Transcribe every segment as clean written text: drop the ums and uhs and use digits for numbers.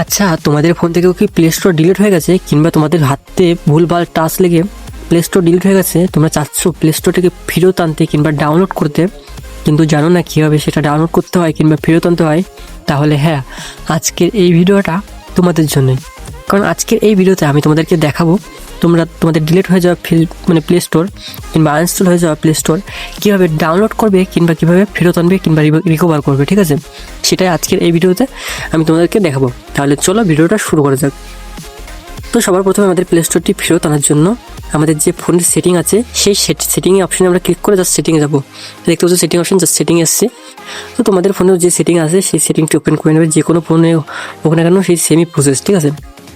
আচ্ছা, তোমাদের ফোন থেকেও কি প্লে স্টোর ডিলিট হয়ে গেছে, কিংবা তোমাদের হাতে ভুলভাল টাচ লেগে প্লে স্টোর ডিলিট হয়ে গেছে? তোমরা চাচ্ছ প্লে স্টোর থেকে ফেরত আনতে কিংবা ডাউনলোড করতে, কিন্তু জানো না কীভাবে সেটা ডাউনলোড করতে হয় কিংবা ফেরত আনতে হয়? তাহলে হ্যাঁ, আজকের এই ভিডিওটা তোমাদের জন্যই। কারণ আজকের এই ভিডিওতে আমি তোমাদেরকে দেখাবো তোমাদের ডিলিট হয়ে যাওয়া প্লে স্টোর কিংবা আনইনস্টল হয়ে যাওয়া প্লে স্টোর কীভাবে ডাউনলোড করবে কিংবা কীভাবে ফেরত আনবে কিংবা রিকভার করবে। ঠিক আছে, সেটাই আজকের এই ভিডিওতে আমি তোমাদেরকে দেখাবো। তাহলে চলো ভিডিওটা শুরু করা যাক। তো সবার প্রথমে আমাদের প্লে স্টোরটি ফেরত আনার জন্য আমাদের যে ফোনের সেটিং আছে সেই সেটিং অপশানে আমরা ক্লিক করে জাস্ট সেটিংয়ে যাবো। দেখতে পাচ্ছ সেটিং অপশান, জাস্ট সেটিং এসছে। তো তোমাদের ফোনেও যে সেটিং আছে সেই সেটিংটি ওপেন করে নেবে, যে কোনো ফোনে হোক না কেন সেই সেমই প্রসেস। ঠিক আছে,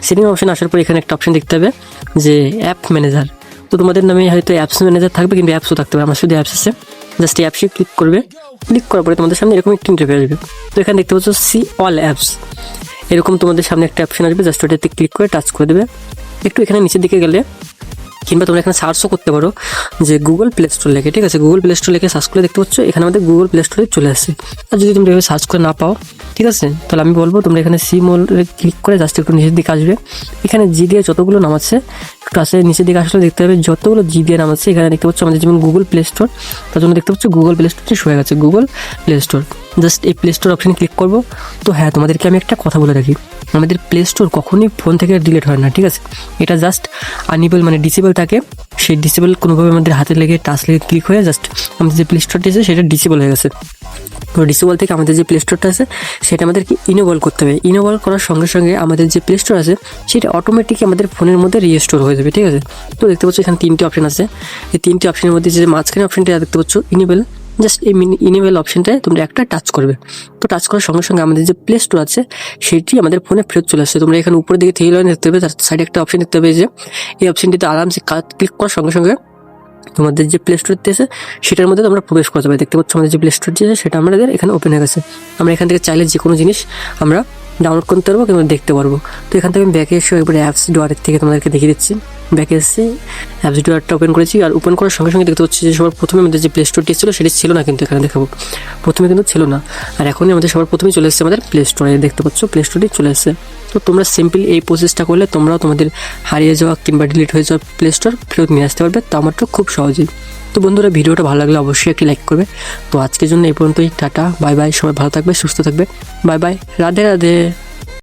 সেটিং অপশান আসার পর এখানে একটা অপশান দেখতে হবে যে অ্যাপ ম্যানেজার। তো তোমাদের নামে হয়তো অ্যাপস ম্যানেজার থাকবে, কিন্তু অ্যাপসও থাকতে পারে। আমার শুধু অ্যাপস আছে, জাস্ট এই অ্যাপসে ক্লিক করবে। ক্লিক করার পরে তোমাদের সামনে এরকম একটি ইন্টারফেস আসবে। তো এখানে দেখতে পাচ্ছ সি অল অ্যাপস, এরকম তোমাদের সামনে একটা অপশান আসবে। জাস্ট ওটাতে ক্লিক করে টাচ করে দেবে। একটু এখানে নিচের দিকে গেলে কিংবা তোমরা এখানে সার্চও করতে পারো যে গুগল প্লে স্টোর লেখে। ঠিক আছে, গুগল প্লে স্টোর লেখে সার্চ করে দেখতে পাচ্ছ এখানে আমাদের গুগল প্লে স্টোরে চলে আসছে। আর যদি তোমরা এভাবে সার্চ করে না পাও, ঠিক আছে, তাহলে আমি বলবো তোমরা এখানে সি মোলে ক্লিক করে জাস্ট একটু নিচের দিকে আসবে। এখানে জি দিয়ে যতগুলো নাম আছে একটু আসে নিচের দিকে আসলে দেখতে হবে যতগুলো জি দিয়ে নাম আছে। এখানে দেখতে পাচ্ছ আমাদের যেমন গুগল প্লে স্টোর, তার জন্য দেখতে পাচ্ছ গুগল প্লে স্টোরটি শুয়ে গেছে, গুগল প্লে স্টোর। জাস্ট এই প্লে স্টোর অপশানে ক্লিক করবো। তো হ্যাঁ, তোমাদেরকে আমি একটা কথা বলে রাখি, আমাদের প্লে স্টোর কখনোই ফোন থেকে ডিলিট হয় না। ঠিক আছে, এটা জাস্ট আনইবল ডিসেবল থাকে। সেই ডিসেবল কোনোভাবে আমাদের হাতে লেগে টাচ লেগে ক্লিক হয়ে জাস্ট আমাদের যে প্লে স্টোরটি আছে সেটা ডিসেবল হয়ে গেছে। তো ডিসেবল থেকে আমাদের যে প্লে স্টোরটা আছে সেটা আমাদেরকে ইনেবল করতে হবে। ইনেবল করার সঙ্গে সঙ্গে আমাদের যে প্লে স্টোর আছে সেটা অটোমেটিক আমাদের ফোনের মধ্যে রিস্টোর হয়ে যাবে। ঠিক আছে, তো দেখতে পাচ্ছ এখানে তিনটি অপশান আছে। এই তিনটি অপশানের মধ্যে যে মাঝখানে অপশানটা দেখতে পাচ্ছ ইনেবল, জাস্ট এই ইনেবল অপশানটায় তোমরা একটা টাচ করবে। তো টাচ করার সঙ্গে সঙ্গে আমাদের যে প্লে স্টোর আছে সেটি আমাদের ফোনে ফেরত চলে আসছে। তোমরা এখানে উপরের দিকে থ্রি লাইন দেখতে পাবে, তার সাইডে একটা অপশান দেখতে পাবে যে এই অপশানটিতে আরামসে ক্লিক করার সঙ্গে সঙ্গে তোমাদের যে প্লে স্টোরটি আছে সেটার মধ্যে তোমরা প্রবেশ করতে পারবে। দেখতে পাচ্ছ আমাদের যে প্লে স্টোরটি আছে সেটা আমাদের এখানে ওপেন হয়ে গেছে। আমরা এখান থেকে চাইলে যে কোনো জিনিস আমরা ডাউনলোড করতে পারবো কিংবা দেখতে পারবো। তো এখান থেকে আমি ব্যাকে এসে একবারে অ্যাপস ডোয়ারের থেকে তোমাদেরকে দেখিয়ে দিচ্ছি। ব্যাকে এসে অ্যাপস ডোয়ারটা ওপেন করেছি, আর ওপেন করার সঙ্গে সঙ্গে দেখতে পাচ্ছি যে সবার প্রথমে আমাদের যে প্লে স্টোরটি ছিল সেটি ছিল না, কিন্তু এখানে দেখাবো প্রথমে কিন্তু ছিল না। আর এখনই আমাদের সবার প্রথমেই চলে এসেছে আমাদের প্লে স্টোরে। দেখতে পাচ্ছ প্লে স্টোরটি চলে এসেছে। তো তোমরা সিম্পলি এই প্রসেসটা করলে তোমরাও তোমাদের হারিয়ে যাওয়া কিংবা ডিলিট হয়ে যাওয়া প্লে স্টোর ফেরত নিয়ে আসতে পারবে, তা মাত্র খুব সহজেই। তো বন্ধুরা, ভিডিওটা ভালো লাগলে অবশ্যই একটি লাইক করবে। তো আজকের জন্য এই পর্যন্তই, টাটা, বাই বাই। সবাই ভালো থাকবে, সুস্থ থাকবে, বাই বাই, রাধে রাধে।